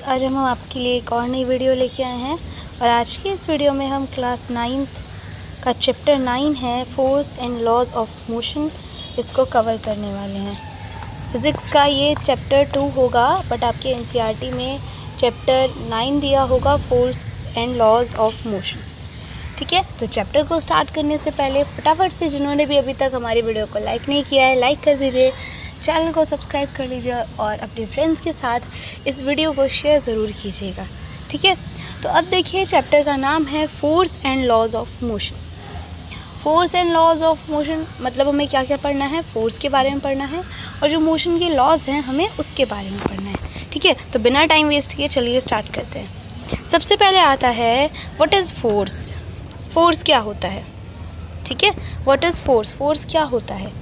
आज हम आपके लिए एक और नई वीडियो लेके आए हैं और आज की इस वीडियो में हम क्लास 9th का चैप्टर 9 है force and laws of motion, इसको कवर करने वाले हैं। फिज़िक्स का ये चैप्टर 2 होगा, बट आपके एनसीईआरटी में चैप्टर 9 दिया होगा force and laws of motion. ठीक है, तो चैप्टर को स्टार्ट करने से पहले फटाफट से जिन्होंने भी अभी तक हमारी वीडियो को लाइक नहीं किया है, लाइक कर दीजिए, चैनल को सब्सक्राइब कर लीजिए और अपने फ्रेंड्स के साथ इस वीडियो को शेयर ज़रूर कीजिएगा। ठीक है, तो अब देखिए चैप्टर का नाम है force and laws of motion. Force and laws of motion मतलब हमें क्या क्या पढ़ना है, फोर्स के बारे में पढ़ना है और जो मोशन के लॉज हैं हमें उसके बारे में पढ़ना है। ठीक है, तो बिना टाइम वेस्ट किए चलिए स्टार्ट करते हैं। सबसे पहले आता है व्हाट इज़ फोर्स। फोर्स क्या होता है? ठीक है, व्हाट इज़ फोर्स, फोर्स क्या होता है?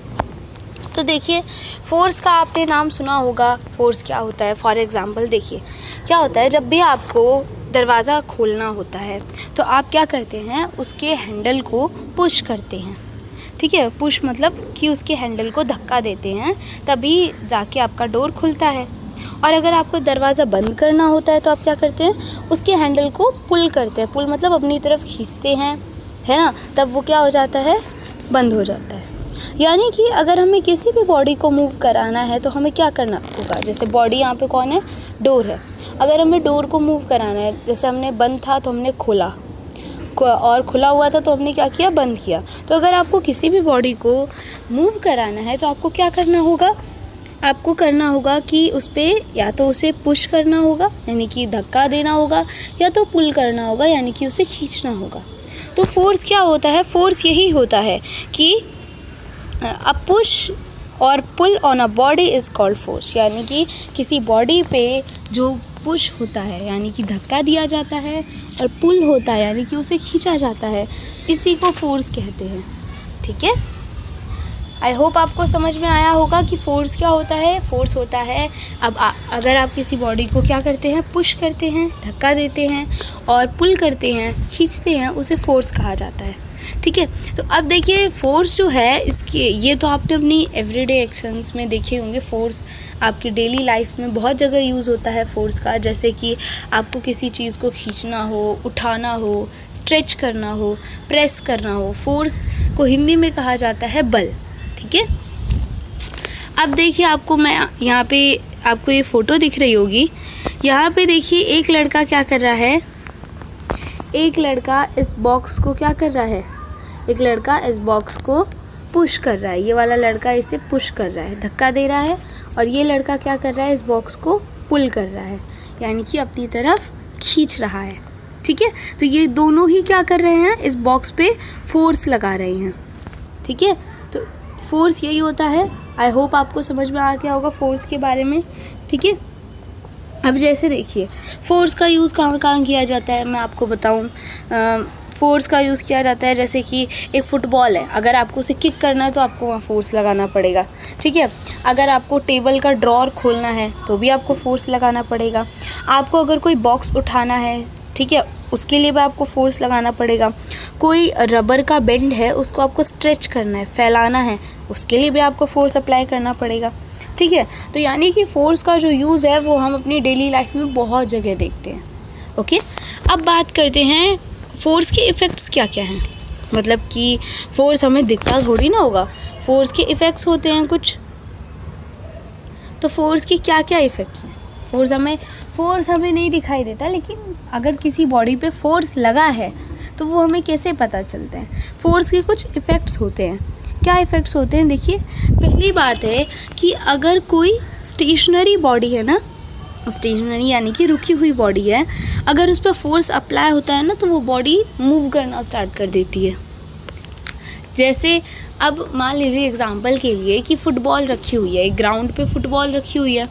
तो देखिए फोर्स का आपने नाम सुना होगा, फोर्स क्या होता है। फॉर एग्ज़ाम्पल देखिए क्या होता है, जब भी आपको दरवाज़ा खोलना होता है तो आप क्या करते हैं, उसके हैंडल को पुश करते हैं। ठीक है, पुश मतलब कि उसके हैंडल को धक्का देते हैं, तभी जाके आपका डोर खुलता है। और अगर आपको दरवाज़ा बंद करना होता है तो आप क्या करते हैं, उसके हैंडल को पुल करते हैं। पुल मतलब अपनी तरफ खींचते हैं, है ना, तब वो क्या हो जाता है, बंद हो जाता है। यानी कि अगर हमें किसी भी बॉडी को मूव कराना है तो हमें क्या करना होगा, जैसे बॉडी यहाँ पे कौन है, डोर है। अगर हमें डोर को मूव कराना है, जैसे हमने बंद था तो हमने खोला और खुला हुआ था तो हमने क्या किया, बंद किया। तो अगर आपको किसी भी बॉडी को मूव कराना है तो आपको क्या करना होगा, आपको करना होगा कि उस पर या तो उसे पुश करना होगा यानी कि धक्का देना होगा, या तो पुल करना होगा यानी कि उसे खींचना होगा। तो फोर्स क्या होता है, फोर्स यही होता है कि अ पुश और pull on a body is called force. यानी कि किसी बॉडी पे जो पुश होता है यानी कि धक्का दिया जाता है और पुल होता है यानी कि उसे खींचा जाता है, इसी को फोर्स कहते हैं। ठीक है, आई होप आपको समझ में आया होगा कि फोर्स क्या होता है। फोर्स होता है अब अगर आप किसी बॉडी को क्या करते हैं, पुश करते हैं, धक्का देते हैं और पुल करते हैं, खींचते हैं, उसे फोर्स कहा जाता है। ठीक है, तो अब देखिए फोर्स जो है इसके, ये तो आपने अपनी एवरीडे एक्शंस में देखे होंगे। फोर्स आपकी डेली लाइफ में बहुत जगह यूज़ होता है फोर्स का, जैसे कि आपको किसी चीज़ को खींचना हो, उठाना हो, स्ट्रेच करना हो, प्रेस करना हो। फोर्स को हिंदी में कहा जाता है बल। ठीक है, अब देखिए आपको मैं यहाँ पे आपको ये फ़ोटो दिख रही होगी, यहाँ पे देखिए एक लड़का क्या कर रहा है, एक लड़का इस बॉक्स को क्या कर रहा है, एक लड़का इस बॉक्स को पुश कर रहा है। ये वाला लड़का इसे पुश कर रहा है, धक्का दे रहा है, और ये लड़का क्या कर रहा है, इस बॉक्स को पुल कर रहा है यानी कि अपनी तरफ खींच रहा है। ठीक है, तो ये दोनों ही क्या कर रहे हैं, इस बॉक्स पे फोर्स लगा रहे हैं। ठीक है, तो फोर्स यही होता है। आई होप आपको समझ में आ गया होगा फोर्स के बारे में। ठीक है, अब जैसे देखिए फोर्स का यूज़ कहाँ कहाँ किया जाता है, मैं आपको बताऊँ। फोर्स का यूज़ किया जाता है जैसे कि एक फ़ुटबॉल है, अगर आपको उसे किक करना है तो आपको वहाँ फोर्स लगाना पड़ेगा। ठीक है, अगर आपको टेबल का ड्रॉर खोलना है तो भी आपको फोर्स लगाना पड़ेगा। आपको अगर कोई बॉक्स उठाना है, ठीक है, उसके लिए भी आपको फोर्स लगाना पड़ेगा। कोई रबर का बेंड है, उसको आपको स्ट्रेच करना है, फैलाना है, उसके लिए भी आपको फोर्स अप्लाई करना पड़ेगा। ठीक है, तो यानी कि फ़ोर्स का जो यूज़ है वो हम अपनी डेली लाइफ में बहुत जगह देखते हैं। ओके, अब बात करते हैं फ़ोर्स के इफ़ेक्ट्स क्या क्या हैं। मतलब कि फ़ोर्स हमें दिखता थोड़ी ना होगा, फ़ोर्स के इफ़ेक्ट्स होते हैं कुछ। तो फ़ोर्स के क्या क्या इफ़ेक्ट्स हैं, फ़ोर्स हमें नहीं दिखाई देता, लेकिन अगर किसी बॉडी पे फ़ोर्स लगा है तो वो हमें कैसे पता चलता है। फ़ोर्स के कुछ इफ़ेक्ट्स होते हैं। क्या इफ़ेक्ट्स होते हैं, देखिए पहली बात है कि अगर कोई स्टेशनरी बॉडी है ना, स्टेशनरी यानी कि रुकी हुई बॉडी है, अगर उस पर फोर्स अप्लाई होता है ना तो वो बॉडी मूव करना स्टार्ट कर देती है। जैसे अब मान लीजिए एग्जांपल के लिए कि फ़ुटबॉल रखी हुई है, एक ग्राउंड पे फ़ुटबॉल रखी हुई है,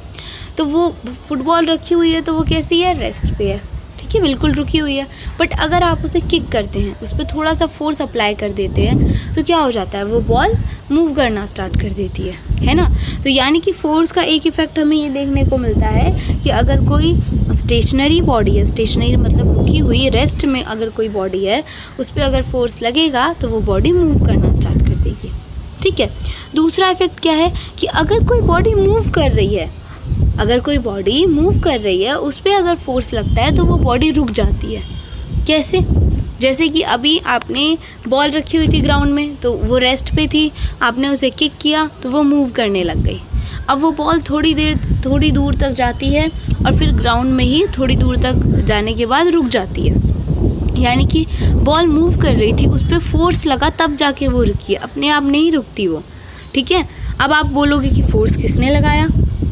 तो वो फ़ुटबॉल रखी हुई है तो वो कैसी है, रेस्ट पे है। ठीक है, बिल्कुल रुकी हुई है। बट अगर आप उसे किक करते हैं, उस पर थोड़ा सा फोर्स अप्लाई कर देते हैं तो क्या हो जाता है, वो बॉल मूव करना स्टार्ट कर देती है ना। तो यानी कि फ़ोर्स का एक इफ़ेक्ट हमें ये देखने को मिलता है कि अगर कोई स्टेशनरी बॉडी है, स्टेशनरी मतलब रुकी हुई, रेस्ट में अगर कोई बॉडी है, उस पर अगर फोर्स लगेगा तो वो बॉडी मूव करना स्टार्ट कर देगी। ठीक है, दूसरा इफ़ेक्ट क्या है कि अगर कोई बॉडी मूव कर रही है अगर कोई बॉडी मूव कर रही है उस पर अगर फोर्स लगता है तो वो बॉडी रुक जाती है। कैसे? जैसे कि अभी आपने बॉल रखी हुई थी ग्राउंड में, तो वो रेस्ट पे थी, आपने उसे किक किया तो वो मूव करने लग गई। अब वो बॉल थोड़ी दूर तक जाती है और फिर ग्राउंड में ही थोड़ी दूर तक जाने के बाद रुक जाती है। यानी कि बॉल मूव कर रही थी, उस पर फोर्स लगा तब जाके वो रुकी है, अपने आप नहीं रुकती वो। ठीक है, अब आप बोलोगे कि फोर्स किसने लगाया,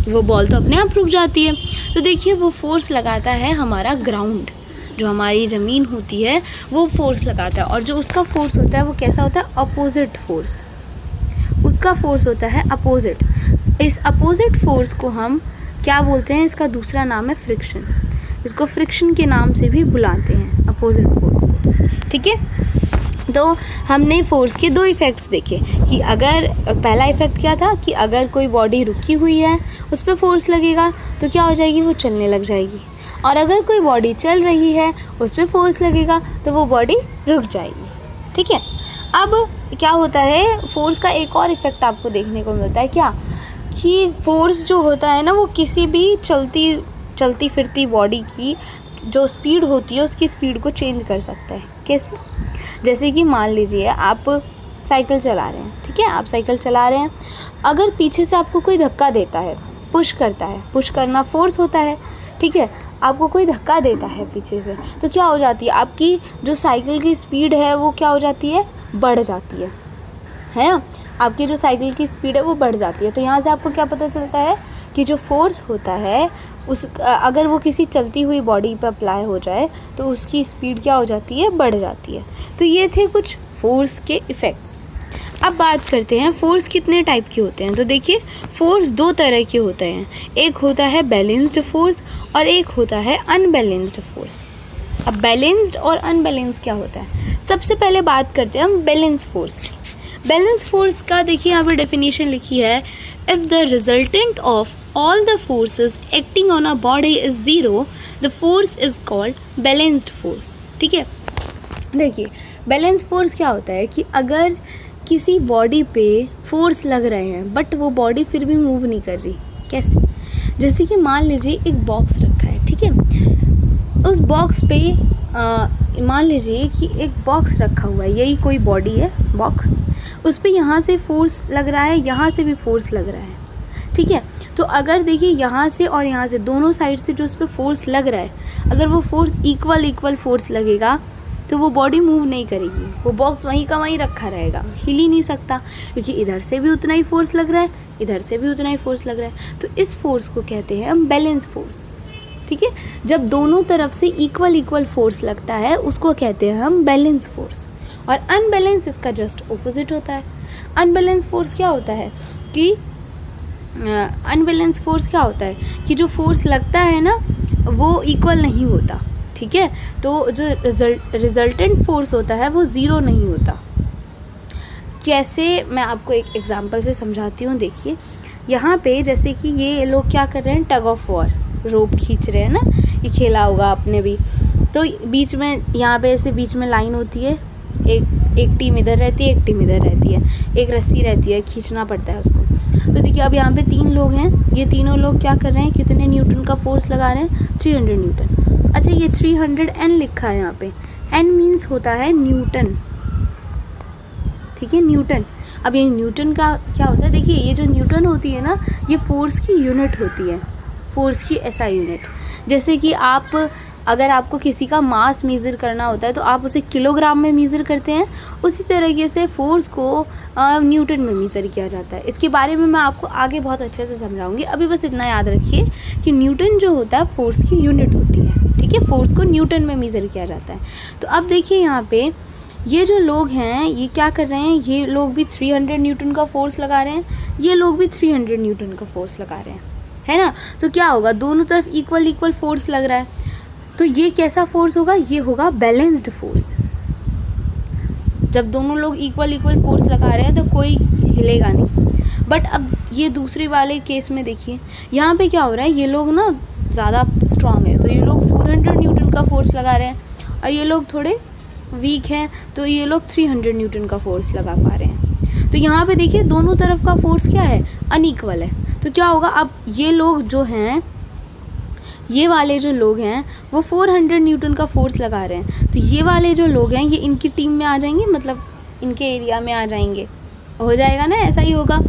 वो बॉल तो अपने आप रुक जाती है। तो देखिए वो फोर्स लगाता है हमारा ग्राउंड, जो हमारी ज़मीन होती है वो फोर्स लगाता है। और जो उसका फोर्स होता है वो कैसा होता है? Opposite force. उसका फोर्स होता है अपोजिट। इस अपोजिट फोर्स को हम क्या बोलते हैं? इसका दूसरा नाम है फ्रिक्शन। इसको फ्रिक्शन के नाम से भी बुलाते हैं, अपोजिट फोर्स को। ठीक है, तो हमने फोर्स के दो इफ़ेक्ट्स देखे कि अगर पहला इफ़ेक्ट क्या था कि अगर कोई बॉडी रुकी हुई है उस पर फोर्स लगेगा तो क्या हो जाएगी? वो चलने लग जाएगी। और अगर कोई बॉडी चल रही है उस पर फोर्स लगेगा तो वो बॉडी रुक जाएगी। ठीक है, अब क्या होता है? फोर्स का एक और इफ़ेक्ट आपको देखने को मिलता है। क्या? कि फोर्स जो होता है ना वो किसी भी चलती फिरती बॉडी की जो स्पीड होती है उसकी स्पीड को चेंज कर सकता है। कैसे? जैसे कि मान लीजिए आप साइकिल चला रहे हैं। ठीक है, आप साइकिल चला रहे हैं, अगर पीछे से आपको कोई धक्का देता है, पुश करता है, पुश करना फोर्स होता है। ठीक है, आपको कोई धक्का देता है पीछे से तो क्या हो जाती है? आपकी जो साइकिल की स्पीड है वो क्या हो जाती है? बढ़ जाती है ना? आपकी जो साइकिल की स्पीड है वो बढ़ जाती है। तो यहाँ से आपको क्या पता चलता है कि जो फोर्स होता है उस अगर वो किसी चलती हुई बॉडी पर अप्लाई हो जाए तो उसकी स्पीड क्या हो जाती है? बढ़ जाती है। तो ये थे कुछ फोर्स के इफ़ेक्ट्स। अब बात करते हैं फोर्स कितने टाइप के होते हैं। तो देखिए फोर्स दो तरह के होते हैं, एक होता है बैलेंस्ड फोर्स और एक होता है अनबैलेंस्ड फोर्स। अब बैलेंस्ड और अनबैलेंस्ड क्या होता है? सबसे पहले बात करते हैं हम बैलेंस फोर्स की। बैलेंस फोर्स का देखिए यहाँ पर डेफिनेशन लिखी है, if the resultant of all the forces acting on a body is zero the force is called balanced force. ठीक है, देखिए बैलेंस फोर्स क्या होता है कि अगर किसी बॉडी पे फोर्स लग रहे हैं बट वो बॉडी फिर भी मूव नहीं कर रही। कैसे? जैसे कि मान लीजिए एक बॉक्स रखा है। ठीक है, उस बॉक्स पे मान लीजिए कि एक बॉक्स रखा हुआ है, यही कोई बॉडी है बॉक्स, उस पर यहाँ से फोर्स लग रहा है, यहाँ से भी फोर्स लग रहा है। ठीक है, तो अगर देखिए यहाँ से और यहाँ से दोनों साइड से जो उस पर फोर्स लग रहा है, अगर वो फोर्स इक्वल फोर्स लगेगा तो वो बॉडी मूव नहीं करेगी, वो बॉक्स वहीं का वहीं रखा रहेगा, हिल ही नहीं सकता, क्योंकि इधर से भी उतना ही फोर्स लग रहा है, इधर से भी उतना ही फोर्स लग रहा है। तो इस फोर्स को कहते हैं हम बैलेंस फोर्स। ठीक है, जब दोनों तरफ से इक्वल फोर्स लगता है उसको कहते हैं हम बैलेंस फोर्स। और अनबैलेंस इसका जस्ट ऑपोजिट होता है। अनबैलेंस फोर्स क्या होता है कि अनबैलेंस फोर्स क्या होता है कि जो फोर्स लगता है ना वो इक्वल नहीं होता। ठीक है, तो जो रिजल्टेंट फोर्स होता है वो ज़ीरो नहीं होता। कैसे? मैं आपको एक एग्जांपल से समझाती हूँ। देखिए यहाँ पे जैसे कि ये लोग क्या कर रहे हैं, टग ऑफ वॉर, रोप खींच रहे हैं ना, ये खेला होगा आपने भी। तो बीच में यहाँ पे ऐसे बीच में लाइन होती है, एक टीम इधर रहती है, एक टीम इधर रहती है, एक रस्सी रहती है, खींचना पड़ता है उसको। तो देखिए अब यहाँ पे 3 लोग हैं, ये तीनों लोग क्या कर रहे हैं, कितने न्यूटन का फोर्स लगा रहे हैं? 300 न्यूटन। अच्छा, ये 300 N लिखा है यहाँ पे, N मीन्स होता है न्यूटन। ठीक है, न्यूटन। अब ये न्यूटन का क्या होता है? देखिए ये जो न्यूटन होती है ना, ये फोर्स की यूनिट होती है, फोर्स की ऐसा यूनिट। जैसे कि अगर आपको किसी का मास मेज़र करना होता है तो आप उसे किलोग्राम में मेज़र करते हैं, उसी तरीके से फोर्स को न्यूटन में मेज़र किया जाता है। इसके बारे में मैं आपको आगे बहुत अच्छे से समझाऊंगी। अभी बस इतना याद रखिए कि न्यूटन जो होता है फोर्स की यूनिट होती है। ठीक है, फोर्स को न्यूटन में मेज़र किया जाता है। तो अब देखिए यहाँ पे ये जो लोग हैं ये क्या कर रहे हैं, ये लोग भी 300 न्यूटन का फोर्स लगा रहे हैं, ये लोग भी 300 न्यूटन का फोर्स लगा रहे हैं, है ना। तो क्या होगा, दोनों तरफ इक्वल फोर्स लग रहा है, तो ये कैसा फोर्स होगा, ये होगा बैलेंस्ड फोर्स। जब दोनों लोग इक्वल फोर्स लगा रहे हैं तो कोई हिलेगा नहीं। बट अब ये दूसरे वाले केस में देखिए, यहाँ पे क्या हो रहा है, ये लोग ना ज़्यादा स्ट्रांग है तो ये लोग 400 न्यूटन का फोर्स लगा रहे हैं, और ये लोग थोड़े वीक हैं तो ये लोग 300 न्यूटन का फोर्स लगा पा रहे हैं। तो यहाँ पे देखिए दोनों तरफ का फोर्स क्या है, अनइक्वल है। तो क्या होगा, अब ये लोग जो हैं, ये वाले जो लोग हैं वो 400 न्यूटन का फोर्स लगा रहे हैं, तो ये वाले जो लोग हैं ये इनकी टीम में आ जाएंगे, मतलब इनके एरिया में आ जाएंगे, हो जाएगा ना, ऐसा ही होगा।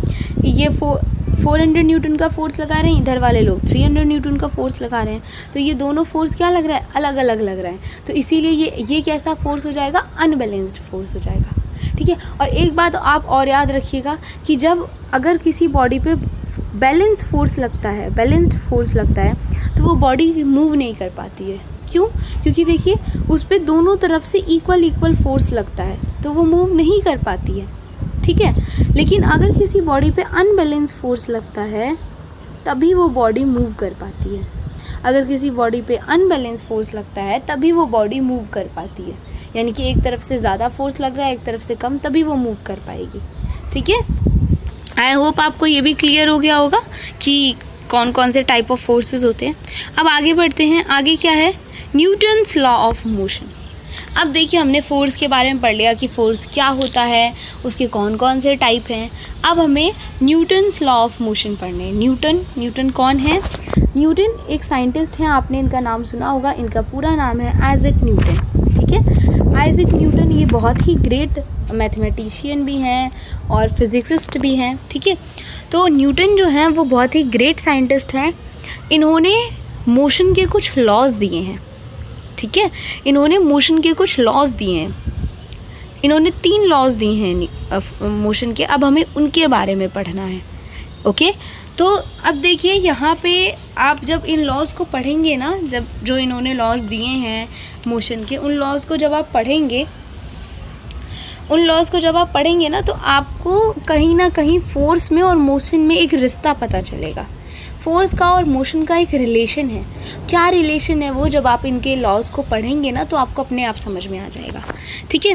ये 400 न्यूटन का फोर्स लगा रहे हैं, इधर वाले लोग 300 न्यूटन का फोर्स लगा रहे हैं, तो ये दोनों फोर्स क्या लग रहा है, अलग अलग लग रहा है, तो इसीलिए ये कैसा फोर्स हो जाएगा, अनबैलेंस्ड फोर्स हो जाएगा, ठीक है। और एक बात आप और याद रखिएगा कि जब अगर किसी बॉडी पे बैलेंस्ड फोर्स लगता है तो वो बॉडी मूव नहीं कर पाती है। क्यों? क्योंकि देखिए उस पर दोनों तरफ से इक्वल फोर्स लगता है, तो वो मूव नहीं कर पाती है, ठीक है। लेकिन अगर किसी बॉडी पे अनबैलेंस फोर्स लगता है तभी वो बॉडी मूव कर पाती है। अगर किसी बॉडी पे अनबैलेंस फोर्स लगता है तभी वो बॉडी मूव कर पाती है, यानी कि एक तरफ से ज़्यादा फोर्स लग रहा है, एक तरफ से कम, तभी वो मूव कर पाएगी, ठीक है। आई होप आपको ये भी क्लियर हो गया होगा कि कौन कौन से टाइप ऑफ फोर्सेस होते हैं। अब आगे बढ़ते हैं, आगे क्या है, न्यूटन्स लॉ ऑफ मोशन। अब देखिए हमने फोर्स के बारे में पढ़ लिया कि फोर्स क्या होता है, उसके कौन कौन से टाइप हैं। अब हमें न्यूटन्स लॉ ऑफ मोशन पढ़ने हैं। न्यूटन कौन है? न्यूटन एक साइंटिस्ट हैं, आपने इनका नाम सुना होगा, इनका पूरा नाम है आइजैक न्यूटन, ठीक है। आइजैक न्यूटन ये बहुत ही ग्रेट मैथमेटिशियन भी हैं और फिजिसिस्ट भी हैं, ठीक है। तो न्यूटन जो हैं वो बहुत ही ग्रेट साइंटिस्ट हैं। इन्होंने मोशन के कुछ लॉज दिए हैं, ठीक है। इन्होंने मोशन के कुछ लॉज दिए हैं, इन्होंने 3 लॉज दिए हैं मोशन के। अब हमें उनके बारे में पढ़ना है, ओके। तो अब देखिए यहाँ पे आप जब इन लॉज को पढ़ेंगे ना, जब जो इन्होंने लॉज दिए हैं मोशन के, उन लॉज को जब आप पढ़ेंगे ना, तो आपको कहीं ना कहीं फोर्स में और मोशन में एक रिश्ता पता चलेगा। फोर्स का और मोशन का एक रिलेशन है। क्या रिलेशन है वो, जब आप इनके लॉज को पढ़ेंगे ना तो आपको अपने आप समझ में आ जाएगा, ठीक है।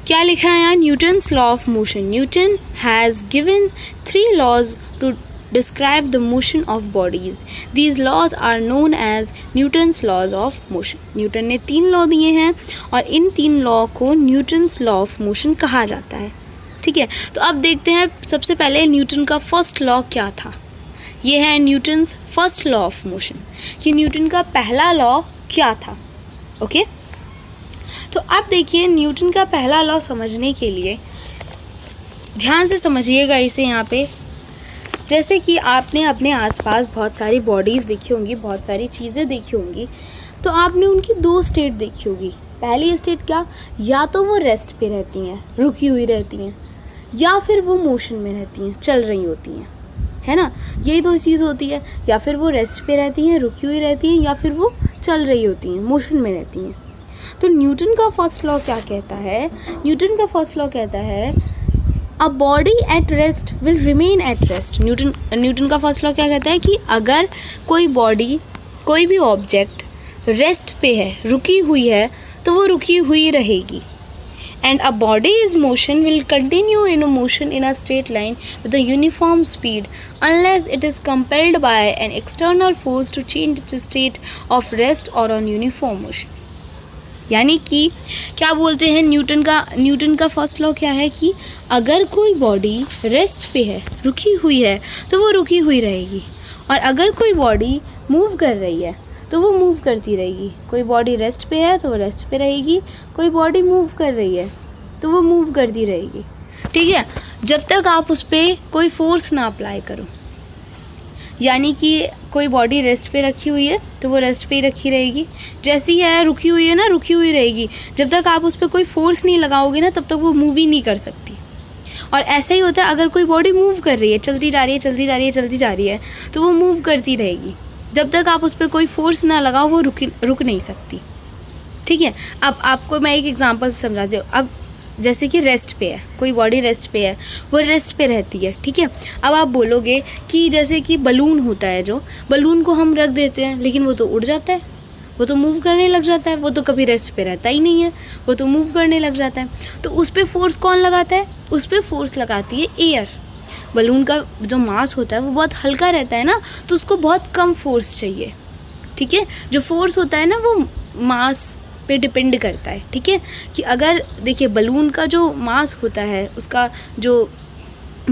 क्या लिखा है यहाँ, Newton's law of motion. Newton has given 3 laws to describe the motion of bodies. These laws are known as Newton's laws of motion. Newton ने 3 लॉ दिए हैं और इन 3 लॉ को न्यूटन्स लॉ ऑफ मोशन कहा जाता है, ठीक है। तो अब देखते हैं सबसे पहले न्यूटन का फर्स्ट लॉ क्या था। ये है Newton's first law of motion, कि न्यूटन का पहला लॉ क्या था, ओके। तो अब देखिए न्यूटन का पहला लॉ समझने के लिए ध्यान से समझिएगा इसे यहाँ पे। जैसे कि आपने अपने आसपास बहुत सारी बॉडीज़ देखी होंगी, बहुत सारी चीज़ें देखी होंगी, तो आपने उनकी 2 स्टेट देखी होगी। पहली स्टेट क्या, या तो वो रेस्ट पे रहती हैं, रुकी हुई रहती हैं, या फिर वो मोशन में रहती हैं, चल रही होती हैं, है ना। यही 2 चीज़ होती है, या फिर वो रेस्ट पे रहती हैं, रुकी हुई रहती हैं, या फिर वो चल रही होती हैं, मोशन में रहती हैं। तो न्यूटन का फर्स्ट लॉ क्या कहता है? न्यूटन का फर्स्ट लॉ कहता है a body at rest will remain at rest. Newton का फर्स्ट लॉ क्या कहता है कि अगर कोई बॉडी, कोई भी ऑब्जेक्ट रेस्ट पे है, रुकी हुई है, तो वो रुकी हुई रहेगी। And a body is motion will continue in a motion in a straight line with a uniform speed unless it is compelled by an external force to change its state of rest और on uniform motion. यानी कि क्या बोलते हैं, Newton का first law क्या है कि अगर कोई बॉडी रेस्ट पे है, रुकी हुई है, तो वो रुकी हुई रहेगी, और अगर कोई बॉडी मूव कर रही है तो वो मूव करती रहेगी। कोई बॉडी रेस्ट पे है तो वो रेस्ट पे रहेगी, कोई बॉडी मूव कर रही है तो वो मूव करती रहेगी, ठीक है, जब तक आप उस पर कोई फोर्स ना अप्लाई करो। यानी कि कोई बॉडी रेस्ट पे रखी हुई है तो वो रेस्ट पे ही रखी रहेगी, जैसी है रुकी हुई है ना, रुकी हुई रहेगी। जब तक आप उस पर कोई फोर्स नहीं लगाओगे ना, तब तक वो मूव ही नहीं कर सकती। और ऐसा ही होता है, अगर कोई बॉडी मूव कर रही है, चलती जा रही है, तो वो मूव करती रहेगी। जब तक आप उस पर कोई फोर्स ना लगाओ वो रुक नहीं सकती, ठीक है। अब आपको मैं एक एग्जांपल से समझाती हूँ। अब जैसे कि रेस्ट पे है, कोई बॉडी रेस्ट पे है, वो रेस्ट पे रहती है, ठीक है। अब आप बोलोगे कि जैसे कि बलून होता है, जो बलून को हम रख देते हैं लेकिन वो तो उड़ जाता है, वो तो मूव करने लग जाता है, वो तो कभी रेस्ट पे रहता ही नहीं है, वो तो मूव करने लग जाता है। तो उस पर फोर्स कौन लगाता है? उस पर फोर्स लगाती है एयर। बलून का जो मास होता है वो बहुत हल्का रहता है ना, तो उसको बहुत कम फोर्स चाहिए, ठीक है। जो फोर्स होता है ना वो मास पे डिपेंड करता है, ठीक है। कि अगर देखिए बलून का जो मास होता है, उसका जो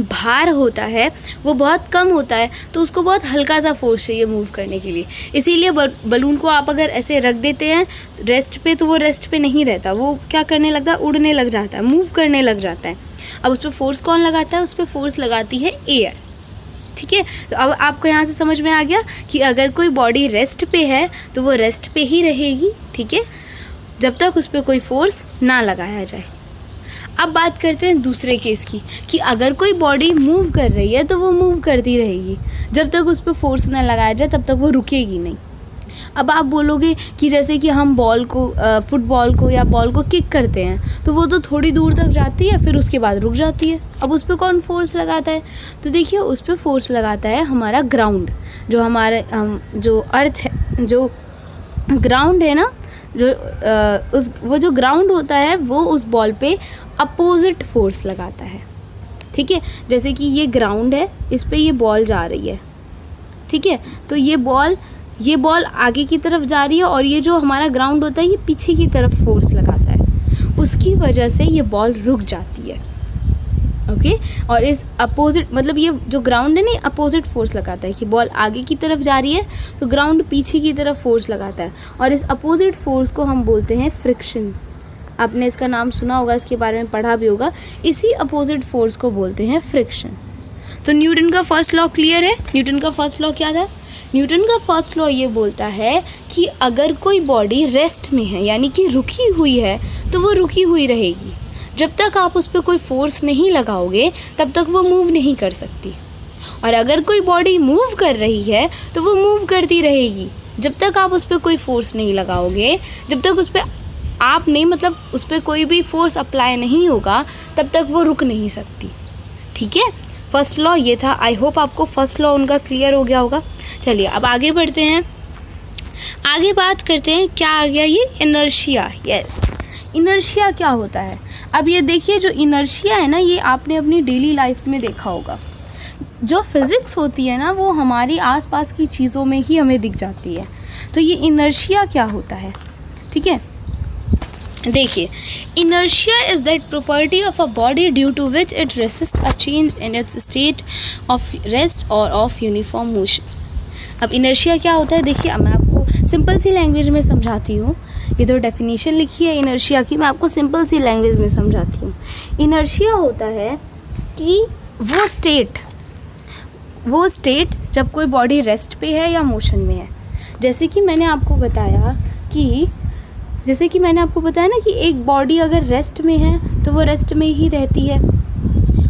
भार होता है वो बहुत कम होता है, तो उसको बहुत हल्का सा फोर्स चाहिए मूव करने के लिए। इसीलिए बलून को आप अगर ऐसे रख देते हैं रेस्ट पे, तो वो रेस्ट पे नहीं रहता, वो क्या करने लगता है, उड़ने लग जाता है, मूव करने लग जाता है। अब उस पर फोर्स कौन लगाता है, उस पर फोर्स लगाती है एयर। ठीक है, तो अब आपको यहाँ से समझ में आ गया कि अगर कोई बॉडी रेस्ट पे है तो वो रेस्ट पे ही रहेगी। ठीक है, जब तक उस पर कोई फोर्स ना लगाया जाए। अब बात करते हैं दूसरे केस की, कि अगर कोई बॉडी मूव कर रही है तो वो मूव करती रहेगी, जब तक उस पर फोर्स ना लगाया जाए तब तक वो रुकेगी नहीं। अब आप बोलोगे कि जैसे कि हम बॉल को फुटबॉल को या बॉल को किक करते हैं तो वो तो थोड़ी दूर तक जाती है, फिर उसके बाद रुक जाती है। अब उस पर कौन फोर्स लगाता है, तो देखिए उस पर फोर्स लगाता है हमारा ग्राउंड, जो हमारे जो अर्थ है, जो ग्राउंड है ना, जो वो जो ग्राउंड होता है वो उस बॉल पे अपोजिट फोर्स लगाता है। ठीक है, जैसे कि ये ग्राउंड है, इस पे ये बॉल जा रही है। ठीक है, तो ये बॉल आगे की तरफ जा रही है और ये जो हमारा ग्राउंड होता है ये पीछे की तरफ फोर्स लगाता है, उसकी वजह से ये बॉल रुक जाती है। ओके, और इस अपोजिट मतलब ये जो ग्राउंड है ना, अपोजिट फोर्स लगाता है कि बॉल आगे की तरफ जा रही है तो ग्राउंड पीछे की तरफ फोर्स लगाता है, और इस अपोजिट फोर्स को हम बोलते हैं फ्रिक्शन। आपने इसका नाम सुना होगा, इसके बारे में पढ़ा भी होगा। इसी अपोजिट फोर्स को बोलते हैं फ्रिक्शन। तो न्यूटन का फर्स्ट लॉ क्लियर है। न्यूटन का फर्स्ट लॉ क्या था, न्यूटन का फर्स्ट लॉ ये बोलता है कि अगर कोई बॉडी रेस्ट में है यानी कि रुकी हुई है तो वो रुकी हुई रहेगी। जब तक आप उस पर कोई फोर्स नहीं लगाओगे तब तक वो मूव नहीं कर सकती। और अगर कोई बॉडी मूव कर रही है तो वो मूव करती रहेगी। जब तक आप उस पर कोई फोर्स नहीं लगाओगे, जब तक उस पर आप नहीं मतलब उस पर कोई भी फोर्स अप्लाई नहीं होगा, तब तक वो रुक नहीं सकती। ठीक है, फर्स्ट लॉ ये था। आई होप आपको फर्स्ट लॉ उनका क्लियर हो गया होगा। चलिए अब आगे बढ़ते हैं, आगे बात करते हैं क्या आ गया ये इनर्शिया। यस, इनर्शिया क्या होता है। अब ये देखिए, जो इनर्शिया है ना, ये आपने अपनी डेली लाइफ में देखा होगा। जो फिज़िक्स होती है ना, वो हमारी आसपास की चीज़ों में ही हमें दिख जाती है। तो ये इनर्शिया क्या होता है, ठीक है, देखिए, inertia is that property of a body due to which it resist a change in its state of rest और ऑफ यूनिफॉर्म मोशन। अब इनर्शिया क्या होता है, देखिए मैं आपको सिंपल सी लैंग्वेज में समझाती हूँ। ये तो डेफिनेशन लिखी है इनर्शिया की, मैं आपको सिंपल सी लैंग्वेज में समझाती हूँ। इनर्शिया होता है कि वो स्टेट जब कोई बॉडी रेस्ट पे है या मोशन में है। जैसे कि मैंने आपको बताया ना कि एक बॉडी अगर रेस्ट में है तो वो रेस्ट में ही रहती है,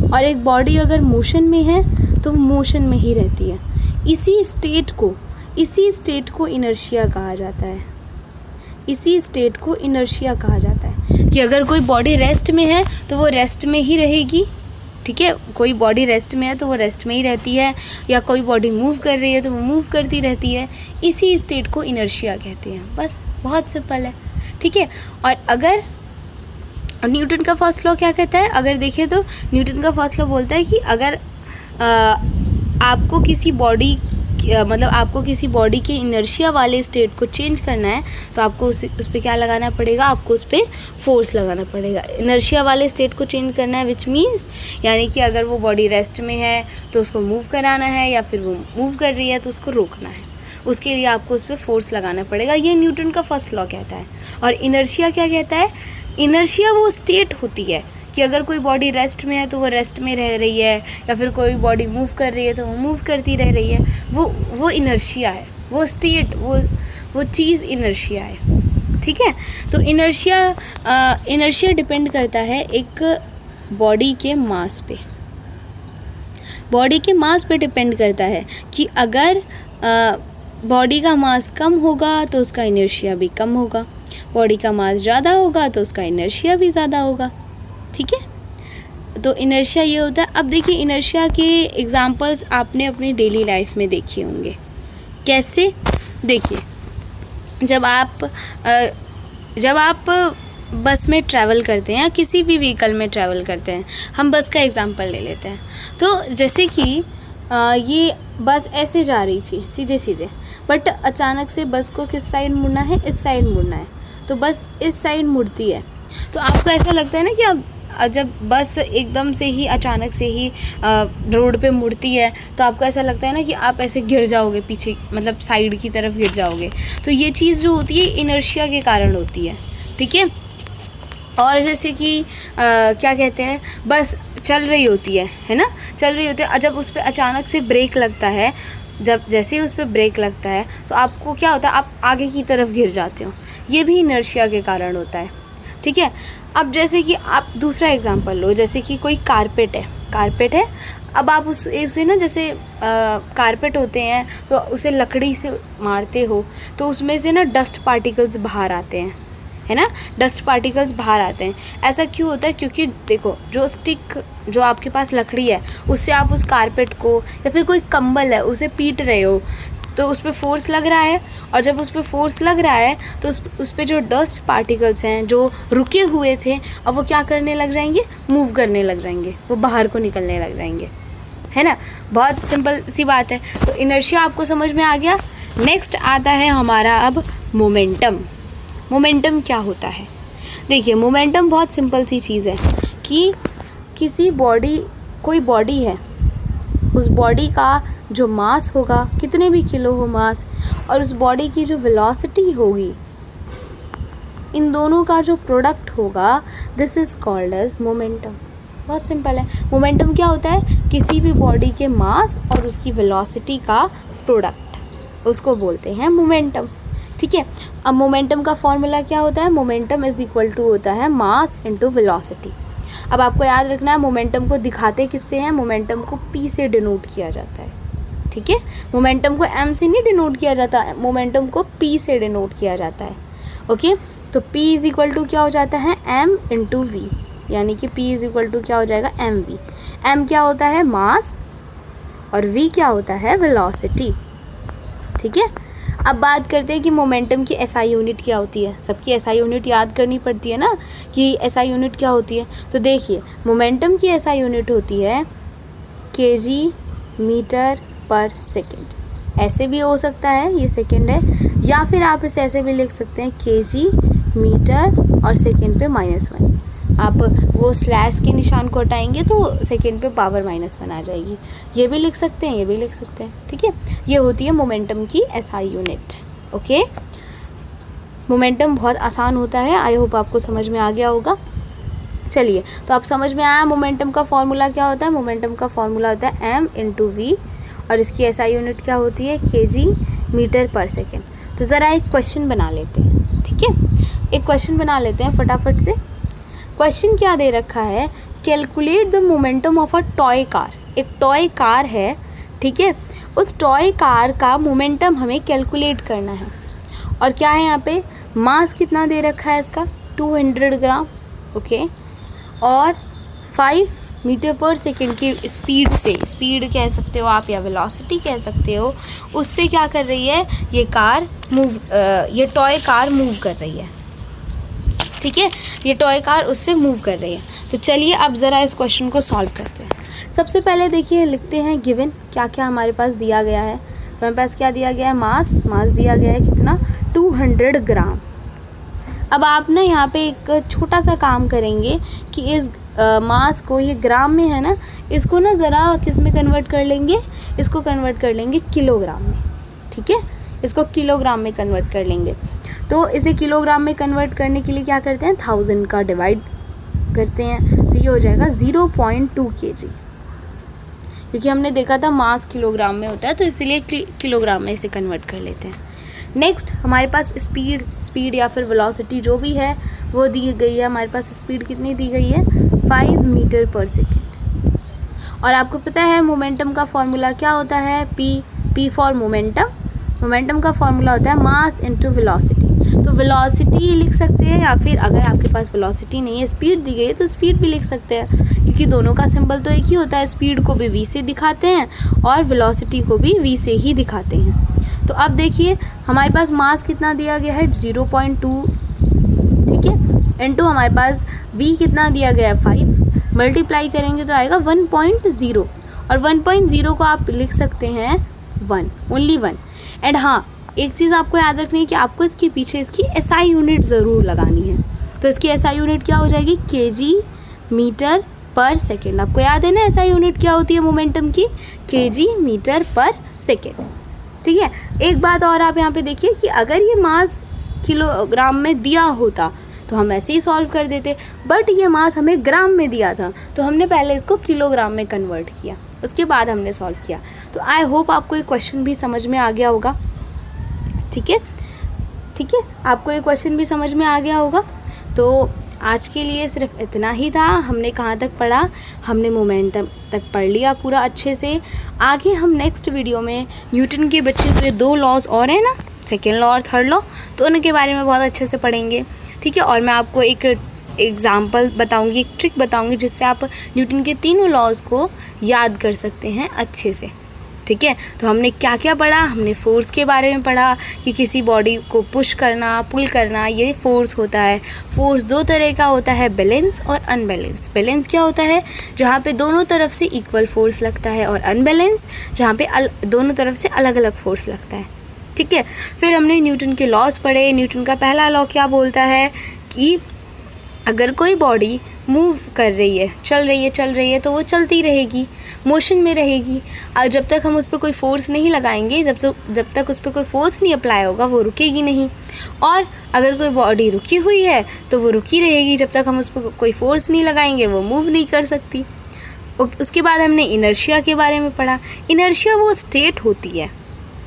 और एक बॉडी अगर मोशन में है तो वो मोशन में ही रहती है। इसी स्टेट को इनर्शिया कहा जाता है। इसी स्टेट को इनर्शिया कहा जाता है कि अगर कोई बॉडी रेस्ट में है तो वो रेस्ट में ही रहेगी। ठीक है, कोई बॉडी रेस्ट में है तो वो रेस्ट में ही रहती है, या कोई बॉडी मूव कर रही है तो वो मूव करती रहती है। इसी स्टेट को इनर्शिया कहते हैं। बस बहुत सिंपल है। ठीक है, और अगर न्यूटन का फर्स्ट लॉ क्या कहता है, अगर देखें तो न्यूटन का फर्स्ट लॉ बोलता है कि अगर आपको किसी बॉडी के इनर्शिया वाले स्टेट को चेंज करना है तो आपको उस पर क्या लगाना पड़ेगा, आपको उस पर फोर्स लगाना पड़ेगा। इनर्शिया वाले स्टेट को चेंज करना है, विच मीन्स यानी कि अगर वो बॉडी रेस्ट में है तो उसको मूव कराना है, या फिर वो मूव कर रही है तो उसको रोकना है। उसके लिए आपको उस पर फोर्स लगाना पड़ेगा। ये न्यूटन का फर्स्ट लॉ कहता है। और इनर्शिया क्या कहता है, इनर्शिया वो स्टेट होती है कि अगर कोई बॉडी रेस्ट में है तो वो रेस्ट में रह रही है, या फिर कोई बॉडी मूव कर रही है तो वो मूव करती रह रही है। वो इनर्शिया है, वो स्टेट, वो चीज़ इनर्शिया है। ठीक है, तो इनर्शिया डिपेंड करता है एक बॉडी के मास पे। बॉडी के मास पे डिपेंड करता है कि अगर बॉडी का मास कम होगा तो उसका इनर्शिया भी कम होगा, बॉडी का मास ज़्यादा होगा तो उसका इनर्शिया भी ज़्यादा होगा। ठीक है, तो इनर्शिया ये होता है। अब देखिए, इनर्शिया के एग्जांपल्स आपने अपनी डेली लाइफ में देखे होंगे। कैसे, देखिए, जब आप बस में ट्रैवल करते हैं या किसी भी व्हीकल में ट्रैवल करते हैं, हम बस का एग्जांपल ले लेते हैं। तो जैसे कि ये बस ऐसे जा रही थी सीधे सीधे, बट अचानक से बस को किस साइड मुड़ना है, इस साइड मुड़ना है, तो बस इस साइड मुड़ती है। तो आपको ऐसा लगता है ना कि जब बस एकदम से ही अचानक से ही रोड पे मुड़ती है तो आपको ऐसा लगता है ना कि आप ऐसे गिर जाओगे पीछे, मतलब साइड की तरफ गिर जाओगे। तो ये चीज़ जो होती है इनर्शिया के कारण होती है, ठीक है। और जैसे कि क्या कहते हैं, बस चल रही होती है ना, चल रही होती है, और जब उस पर अचानक से ब्रेक लगता है, जब जैसे ही उस पर ब्रेक लगता है तो आपको क्या होता है, आप आगे की तरफ गिर जाते हो। ये भी इनर्शिया के कारण होता है, ठीक है। अब जैसे कि आप दूसरा एग्जांपल लो, जैसे कि कोई कारपेट है, अब आप उसे ना, जैसे कारपेट होते हैं तो उसे लकड़ी से मारते हो तो उसमें से ना डस्ट पार्टिकल्स बाहर आते हैं, है ना, डस्ट पार्टिकल्स बाहर आते हैं। ऐसा क्यों होता है? क्योंकि देखो, जो आपके पास लकड़ी है उससे आप उस कारपेट को या फिर कोई कंबल है उसे पीट रहे हो तो उस पर फोर्स लग रहा है, और जब उस पर फोर्स लग रहा है तो उस पर जो डस्ट पार्टिकल्स हैं जो रुके हुए थे, अब वो क्या करने लग जाएंगे, मूव करने लग जाएंगे, वो बाहर को निकलने लग जाएंगे, है ना। बहुत सिंपल सी बात है। तो इनर्शिया आपको समझ में आ गया। नेक्स्ट आता है हमारा अब मोमेंटम। मोमेंटम क्या होता है? देखिए, मोमेंटम बहुत सिंपल सी चीज़ है कि कोई बॉडी है, उस बॉडी का जो मास होगा, कितने भी किलो हो मास, और उस बॉडी की जो वेलोसिटी होगी, इन दोनों का जो प्रोडक्ट होगा, this is called as momentum. बहुत सिंपल है। मोमेंटम क्या होता है? किसी भी बॉडी के मास और उसकी वेलोसिटी का प्रोडक्ट, उसको बोलते हैं मोमेंटम, ठीक है। अब मोमेंटम का फॉर्मूला क्या होता है? मोमेंटम इज इक्वल टू होता है मास इनटू वेलोसिटी। अब आपको याद रखना है, मोमेंटम को दिखाते किससे हैं? मोमेंटम को P से डिनोट किया जाता है, ठीक है। मोमेंटम को M से नहीं डिनोट किया जाता, मोमेंटम को P से डिनोट किया जाता है, ओके। तो P इज इक्वल टू क्या हो जाता है? M इंटू V, यानी कि P इज इक्वल टू क्या हो जाएगा? mv। M क्या होता है? मास, और V क्या होता है? वेलोसिटी, ठीक है। अब बात करते हैं कि मोमेंटम की SI यूनिट क्या होती है। सबकी SI यूनिट याद करनी पड़ती है ना कि SI यूनिट क्या होती है। तो देखिए, मोमेंटम की SI यूनिट होती है kg मीटर पर सेकेंड। ऐसे भी हो सकता है, ये सेकेंड है, या फिर आप इसे ऐसे भी लिख सकते हैं kg मीटर और सेकेंड पे -1। आप वो स्लैश के निशान को हटाएंगे तो सेकेंड पे पावर -1 आ जाएगी। ये भी लिख सकते हैं, ये भी लिख सकते हैं, ठीक है। ये होती है मोमेंटम की SI यूनिट, ओके। मोमेंटम बहुत आसान होता है, आई होप आपको समझ में आ गया होगा। चलिए, तो आप समझ में आया मोमेंटम का फॉर्मूला क्या होता है। मोमेंटम का फॉर्मूला होता है m इंटू वी, और इसकी SI यूनिट क्या होती है? kg मीटर पर सेकेंड। तो ज़रा एक क्वेश्चन बना लेते हैं, ठीक है। एक क्वेश्चन बना लेते हैं फटाफट से। क्वेश्चन क्या दे रखा है? Calculate the momentum of a toy car. एक टॉय कार है, ठीक है, उस टॉय कार का मोमेंटम हमें कैलकुलेट करना है। और क्या है यहाँ पे? मास कितना दे रखा है इसका? 200 ग्राम, ओके। और 5 मीटर पर सेकेंड की स्पीड से, स्पीड कह सकते हो आप या वेलोसिटी कह सकते हो, उससे क्या कर रही है ये टॉय कार मूव कर रही है, ठीक है। ये टॉय कार उससे मूव कर रही है। तो चलिए अब ज़रा इस क्वेश्चन को सॉल्व करते हैं। सबसे पहले देखिए, लिखते हैं गिवन क्या क्या हमारे पास दिया गया है। तो हमारे पास क्या दिया गया है? मास दिया गया है कितना? 200 ग्राम। अब आप ना यहाँ पे एक छोटा सा काम करेंगे कि इस मास को, ये ग्राम में है ना, इसको ना ज़रा किस में कन्वर्ट कर लेंगे? इसको कन्वर्ट कर लेंगे किलोग्राम में, ठीक है। इसको किलोग्राम में कन्वर्ट कर लेंगे। तो इसे किलोग्राम में कन्वर्ट करने के लिए क्या करते हैं? 1000 का डिवाइड करते हैं, तो ये हो जाएगा 0.2 kg। क्योंकि हमने देखा था मास किलोग्राम में होता है, तो इसीलिए किलोग्राम में इसे कन्वर्ट कर लेते हैं। नेक्स्ट हमारे पास स्पीड या फिर वेलोसिटी जो भी है वो दी गई है। हमारे पास स्पीड कितनी दी गई है? 5 मीटर पर सेकेंड। और आपको पता है मोमेंटम का फॉर्मूला क्या होता है? P for momentum. मोमेंटम का फॉर्मूला होता है मास इंटू वेलोसिटी। तो वेलोसिटी लिख सकते हैं, या फिर अगर आपके पास वेलोसिटी नहीं है, स्पीड दी गई है, तो स्पीड भी लिख सकते हैं, क्योंकि दोनों का सिंबल तो एक ही होता है। स्पीड को भी V से दिखाते हैं और वेलोसिटी को भी V से ही दिखाते हैं। तो अब देखिए, हमारे पास मास कितना दिया गया है? 0.2, ठीक है, इनटू हमारे पास V कितना दिया गया है? 5। मल्टीप्लाई करेंगे तो आएगा 1.0, और 1.0 को आप लिख सकते हैं 1, ओनली 1। एंड हाँ, एक चीज़ आपको याद रखनी है कि आपको इसके पीछे इसकी SI यूनिट ज़रूर लगानी है। तो इसकी SI यूनिट क्या हो जाएगी? kg मीटर पर सेकेंड। आपको याद है ना ऐसा यूनिट क्या होती है मोमेंटम की, केजी मीटर पर सेकेंड। ठीक है, एक बात और आप यहाँ पे देखिए कि अगर ये मास किलोग्राम में दिया होता तो हम ऐसे ही सॉल्व कर देते, बट ये मास हमें ग्राम में दिया था तो हमने पहले इसको किलोग्राम में कन्वर्ट किया, उसके बाद हमने सॉल्व किया। तो आई होप आपको ये क्वेश्चन भी समझ में आ गया होगा। ठीक है, ठीक है, आपको ये क्वेश्चन भी समझ में आ गया होगा। तो आज के लिए सिर्फ इतना ही था। हमने कहाँ तक पढ़ा, हमने मोमेंटम तक पढ़ लिया पूरा अच्छे से। आगे हम नेक्स्ट वीडियो में न्यूटन के बचे हुए 2 लॉज और हैं ना, सेकेंड लॉ और थर्ड लॉ, तो उनके बारे में बहुत अच्छे से पढ़ेंगे। ठीक है, और मैं आपको एक एग्जाम्पल बताऊंगी, एक ट्रिक बताऊंगी जिससे आप न्यूटन के तीनों लॉज को याद कर सकते हैं अच्छे से। ठीक है, तो हमने क्या क्या पढ़ा, हमने फोर्स के बारे में पढ़ा कि किसी बॉडी को पुश करना, पुल करना, ये फोर्स होता है। फोर्स 2 तरह का होता है, बैलेंस और अनबैलेंस। बैलेंस क्या होता है, जहाँ पे दोनों तरफ से इक्वल फोर्स लगता है, और अनबैलेंस जहाँ पे दोनों तरफ से अलग अलग फोर्स लगता है। ठीक है, फिर हमने न्यूटन के लॉज पढ़े। न्यूटन का पहला लॉ क्या बोलता है कि अगर कोई बॉडी मूव कर रही है, चल रही है तो वो चलती रहेगी, मोशन में रहेगी। और जब तक हम उस पर कोई फोर्स नहीं लगाएंगे, जब तक उस पर कोई फोर्स नहीं अप्लाई होगा, वो रुकेगी नहीं। और अगर कोई बॉडी रुकी हुई है तो वो रुकी रहेगी, जब तक हम उस पर कोई फोर्स नहीं लगाएंगे वो मूव नहीं कर सकती। उसके बाद हमने इनर्शिया के बारे में पढ़ा। इनर्शिया वो स्टेट होती है,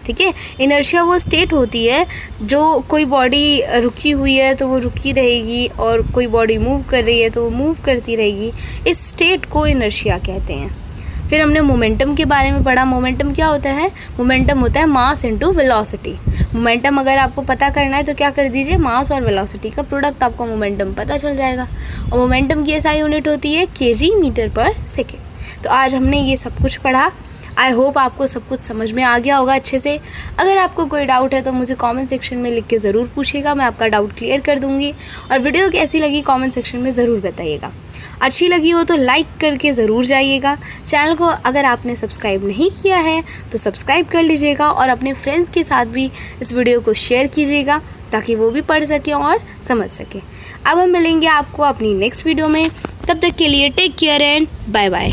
ठीक है, इनर्शिया वो स्टेट होती है जो कोई बॉडी रुकी हुई है तो वो रुकी रहेगी, और कोई बॉडी मूव कर रही है तो वो मूव करती रहेगी। इस स्टेट को इनर्शिया कहते हैं। फिर हमने मोमेंटम के बारे में पढ़ा। मोमेंटम क्या होता है, मोमेंटम होता है मास इनटू वेलोसिटी। मोमेंटम अगर आपको पता करना है तो क्या कर दीजिए, मास और वेलोसिटी का प्रोडक्ट, आपको मोमेंटम पता चल जाएगा। और मोमेंटम की ऐसा यूनिट होती है केजी मीटर पर सेकेंड। तो आज हमने ये सब कुछ पढ़ा। आई होप आपको सब कुछ समझ में आ गया होगा अच्छे से। अगर आपको कोई डाउट है तो मुझे कमेंट सेक्शन में लिख के ज़रूर पूछिएगा, मैं आपका डाउट क्लियर कर दूँगी। और वीडियो कैसी लगी कमेंट सेक्शन में ज़रूर बताइएगा। अच्छी लगी हो तो लाइक करके ज़रूर जाइएगा। चैनल को अगर आपने सब्सक्राइब नहीं किया है तो सब्सक्राइब कर लीजिएगा, और अपने फ्रेंड्स के साथ भी इस वीडियो को शेयर कीजिएगा ताकि वो भी पढ़ सकें और समझ सकें। अब हम मिलेंगे आपको अपनी नेक्स्ट वीडियो में, तब तक के लिए take care and bye bye.